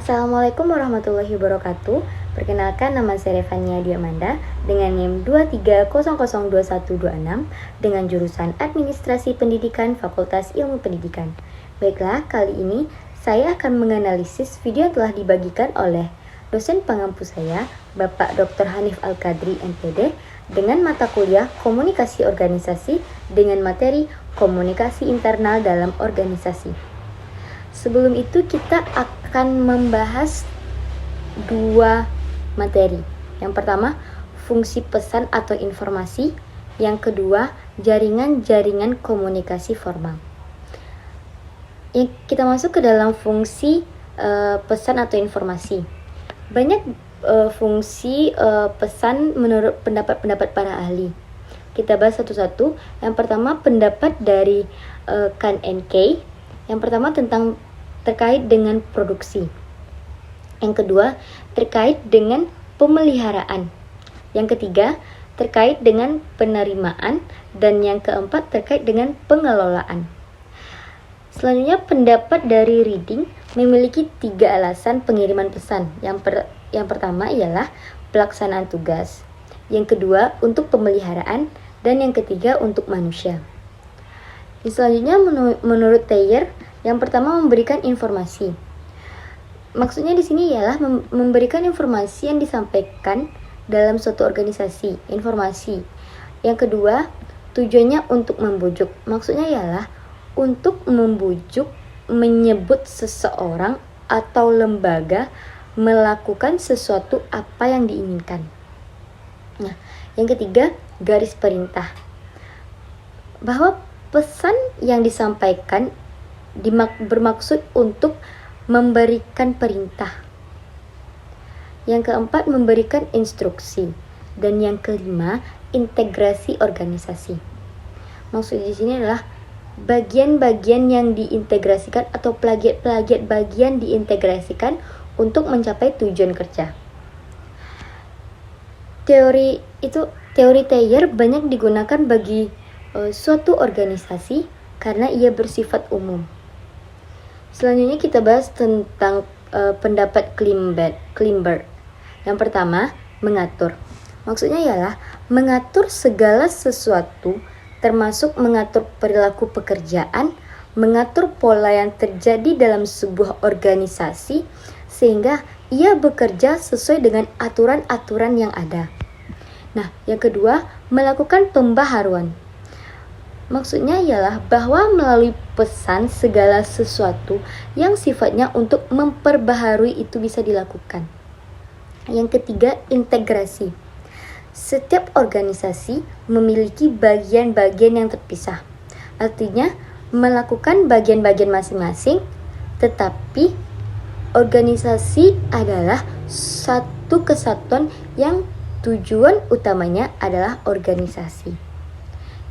Assalamualaikum warahmatullahi wabarakatuh. Perkenalkan, nama saya Revania Diamanda dengan NIM 23002126 dengan jurusan Administrasi Pendidikan Fakultas Ilmu Pendidikan. Baiklah, kali ini saya akan menganalisis video yang telah dibagikan oleh dosen pengampu saya, Bapak Dr. Hanif Al-Kadri, MPD, dengan mata kuliah Komunikasi Organisasi dengan materi Komunikasi Internal dalam Organisasi. Sebelum itu kita akan membahas dua materi. Yang pertama, fungsi pesan atau informasi. Yang kedua, jaringan-jaringan komunikasi formal. Kita masuk ke dalam fungsi pesan atau informasi. Banyak fungsi pesan menurut pendapat-pendapat para ahli. Kita bahas satu-satu. Yang pertama, pendapat dari Khan and Kay. Yang pertama terkait dengan produksi. Yang kedua, terkait dengan pemeliharaan. Yang ketiga, terkait dengan penerimaan. Dan yang keempat, terkait dengan pengelolaan. Selanjutnya, pendapat dari Reading memiliki 3 alasan pengiriman pesan. Yang pertama ialah pelaksanaan tugas. Yang kedua, untuk pemeliharaan. Dan yang ketiga, untuk manusia. Selanjutnya, menurut Thayer, yang pertama memberikan informasi. Maksudnya di sini ialah memberikan informasi yang disampaikan dalam suatu organisasi, informasi. Yang kedua, tujuannya untuk membujuk. Maksudnya ialah untuk membujuk, menyebut seseorang atau lembaga melakukan sesuatu apa yang diinginkan. Nah, yang ketiga, garis perintah. Bahwa pesan yang disampaikan bermaksud untuk memberikan perintah. Yang keempat, memberikan instruksi. Dan yang kelima, integrasi organisasi. Maksud di sini adalah bagian-bagian yang diintegrasikan atau plagiat-plagiat bagian diintegrasikan untuk mencapai tujuan kerja. Teori Thayer banyak digunakan bagi suatu organisasi karena ia bersifat umum. Selanjutnya kita bahas tentang pendapat Klimberg. Yang pertama, mengatur. Maksudnya ialah mengatur segala sesuatu, termasuk mengatur perilaku pekerjaan, mengatur pola yang terjadi dalam sebuah organisasi, sehingga ia bekerja sesuai dengan aturan-aturan yang ada. Nah, yang kedua, melakukan pembaharuan. Maksudnya ialah bahwa melalui pesan segala sesuatu yang sifatnya untuk memperbaharui itu bisa dilakukan. Yang ketiga, integrasi. Setiap organisasi memiliki bagian-bagian yang terpisah. Artinya, melakukan bagian-bagian masing-masing, tetapi organisasi adalah satu kesatuan yang tujuan utamanya adalah organisasi.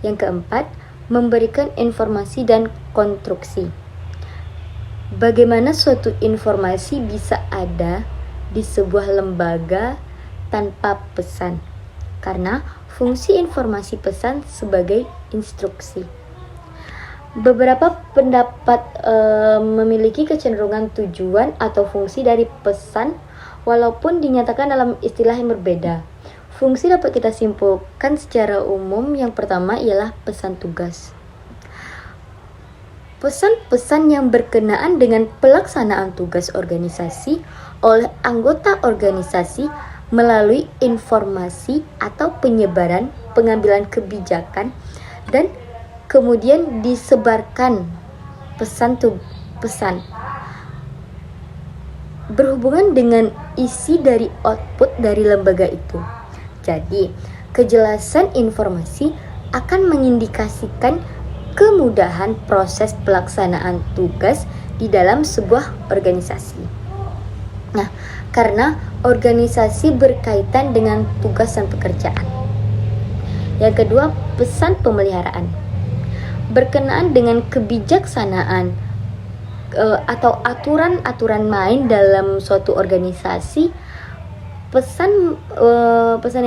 Yang keempat, memberikan informasi dan konstruksi. Bagaimana suatu informasi bisa ada di sebuah lembaga tanpa pesan? Karena fungsi informasi pesan sebagai instruksi. Beberapa pendapat memiliki kecenderungan tujuan atau fungsi dari pesan walaupun dinyatakan dalam istilah yang berbeda. Fungsi dapat kita simpulkan secara umum. Yang pertama ialah pesan tugas. Pesan-pesan yang berkenaan dengan pelaksanaan tugas organisasi oleh anggota organisasi melalui informasi atau penyebaran, pengambilan kebijakan, dan kemudian disebarkan pesan berhubungan dengan isi dari output dari lembaga itu. Jadi, kejelasan informasi akan mengindikasikan kemudahan proses pelaksanaan tugas di dalam sebuah organisasi. Nah, karena organisasi berkaitan dengan tugas dan pekerjaan. Yang kedua, pesan pemeliharaan. Berkenaan dengan kebijaksanaan atau aturan-aturan main dalam suatu organisasi, pesan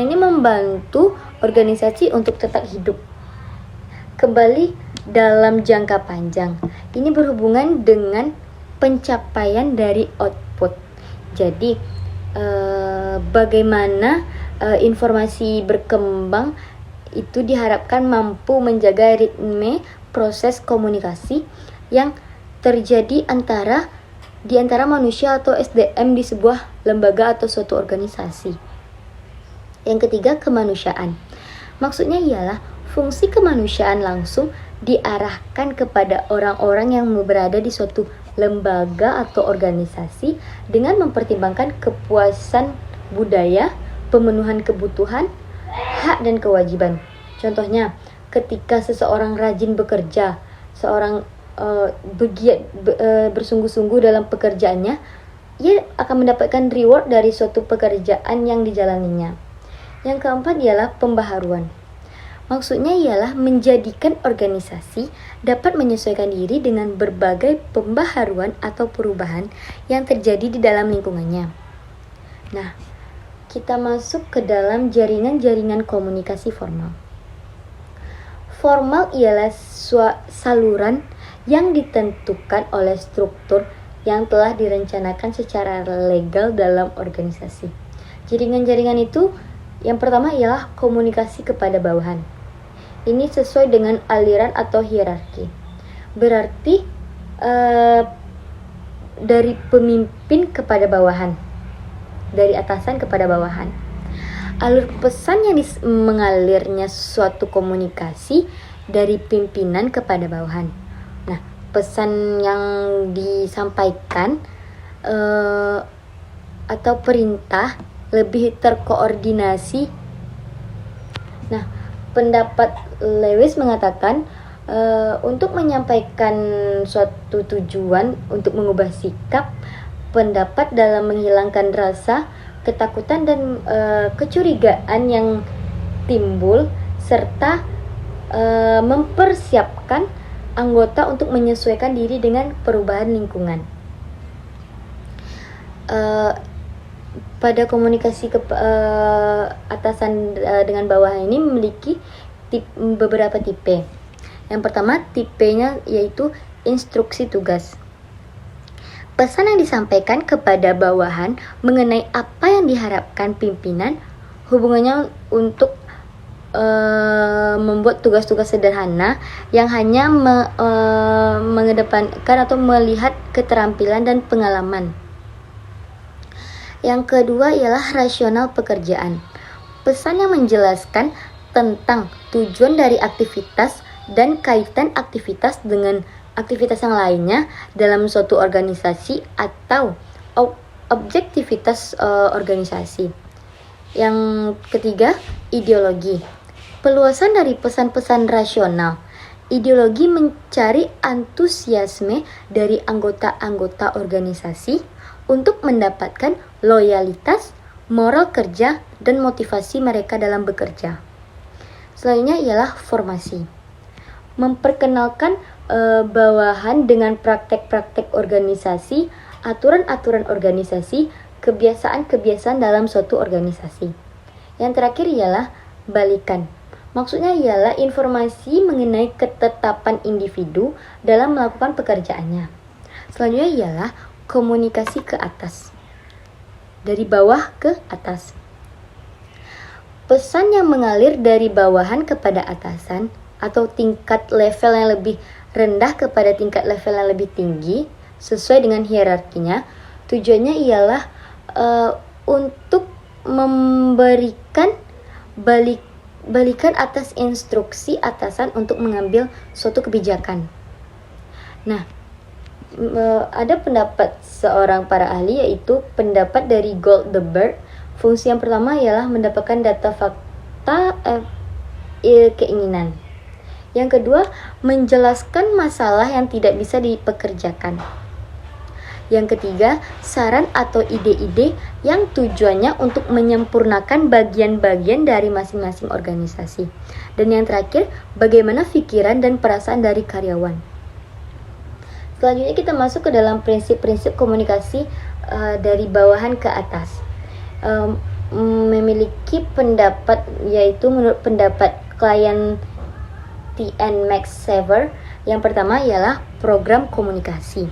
ini membantu organisasi untuk tetap hidup kembali dalam jangka panjang. Ini berhubungan dengan pencapaian dari output. Jadi bagaimana informasi berkembang itu diharapkan mampu menjaga ritme proses komunikasi yang terjadi di antara manusia atau SDM di sebuah lembaga atau suatu organisasi. Yang ketiga, kemanusiaan. Maksudnya ialah fungsi kemanusiaan langsung diarahkan kepada orang-orang yang berada di suatu lembaga atau organisasi dengan mempertimbangkan kepuasan budaya, pemenuhan kebutuhan, hak dan kewajiban. Contohnya, ketika seseorang rajin bekerja, seorang bergiat bersungguh-sungguh dalam pekerjaannya, ia akan mendapatkan reward dari suatu pekerjaan yang dijalaninya. Yang keempat ialah pembaharuan. Maksudnya ialah menjadikan organisasi dapat menyesuaikan diri dengan berbagai pembaharuan atau perubahan yang terjadi di dalam lingkungannya. Nah, kita masuk ke dalam jaringan-jaringan komunikasi formal. Formal ialah saluran yang ditentukan oleh struktur yang telah direncanakan secara legal dalam organisasi. Jaringan-jaringan itu yang pertama ialah komunikasi kepada bawahan. Ini sesuai dengan aliran atau hierarki. Berarti dari pemimpin kepada bawahan, dari atasan kepada bawahan. Alur pesan yang mengalirnya suatu komunikasi dari pimpinan kepada bawahan. Nah, pesan yang disampaikan atau perintah lebih terkoordinasi. Nah, pendapat Lewis mengatakan untuk menyampaikan suatu tujuan untuk mengubah sikap, pendapat dalam menghilangkan rasa ketakutan dan kecurigaan yang timbul serta mempersiapkan anggota untuk menyesuaikan diri dengan perubahan lingkungan. Pada komunikasi atasan dengan bawahan ini memiliki beberapa tipe. Yang pertama, tipenya yaitu instruksi tugas. Pesan yang disampaikan kepada bawahan mengenai apa yang diharapkan pimpinan, hubungannya untuk membuat tugas-tugas sederhana yang hanya mengedepankan atau melihat keterampilan dan pengalaman. Yang kedua ialah rasional pekerjaan. Pesan yang menjelaskan tentang tujuan dari aktivitas dan kaitan aktivitas dengan aktivitas yang lainnya dalam suatu organisasi atau objektivitas organisasi. Yang ketiga, ideologi. Peluasan dari pesan-pesan rasional. Ideologi mencari antusiasme dari anggota-anggota organisasi untuk mendapatkan loyalitas, moral kerja, dan motivasi mereka dalam bekerja. Selanjutnya ialah formasi. Memperkenalkan bawahan dengan praktek-praktek organisasi, aturan-aturan organisasi, kebiasaan-kebiasaan dalam suatu organisasi. Yang terakhir ialah balikan. Maksudnya ialah informasi mengenai ketetapan individu dalam melakukan pekerjaannya. Selanjutnya ialah komunikasi ke atas, dari bawah ke atas. Pesan yang mengalir dari bawahan kepada atasan atau tingkat level yang lebih rendah kepada tingkat level yang lebih tinggi sesuai dengan hierarkinya, tujuannya ialah untuk memberikan balikan atas instruksi atasan untuk mengambil suatu kebijakan. Nah, ada pendapat seorang para ahli, yaitu pendapat dari Goldberg. Fungsi yang pertama ialah mendapatkan data fakta keinginan. Yang kedua, menjelaskan masalah yang tidak bisa dipekerjakan. Yang ketiga, saran atau ide-ide yang tujuannya untuk menyempurnakan bagian-bagian dari masing-masing organisasi. Dan yang terakhir, bagaimana pikiran dan perasaan dari karyawan. Selanjutnya kita masuk ke dalam prinsip-prinsip komunikasi dari bawahan ke atas. Memiliki pendapat, yaitu menurut pendapat klien T.N. Max Sever, yang pertama ialah program komunikasi.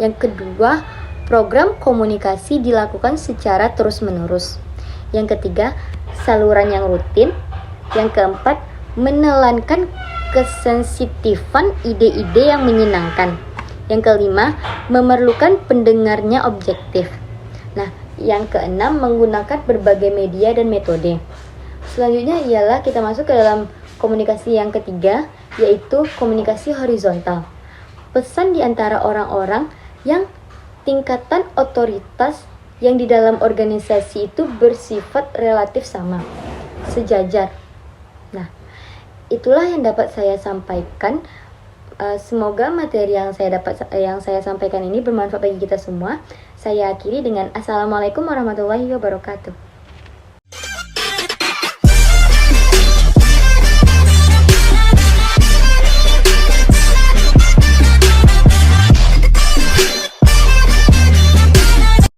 Yang kedua, Program komunikasi dilakukan secara terus-menerus. Yang ketiga, saluran yang rutin. Yang keempat, menelankan kesensitifan ide-ide yang menyenangkan. Yang kelima, memerlukan pendengarnya objektif. Nah, yang keenam, menggunakan berbagai media dan metode. Selanjutnya ialah kita masuk ke dalam komunikasi yang ketiga, yaitu komunikasi horizontal. Pesan di antara orang-orang yang tingkatan otoritas yang di dalam organisasi itu bersifat relatif sama, sejajar. Nah, itulah yang dapat saya sampaikan. Semoga materi yang saya sampaikan ini bermanfaat bagi kita semua. Saya akhiri dengan Assalamualaikum warahmatullahi wabarakatuh.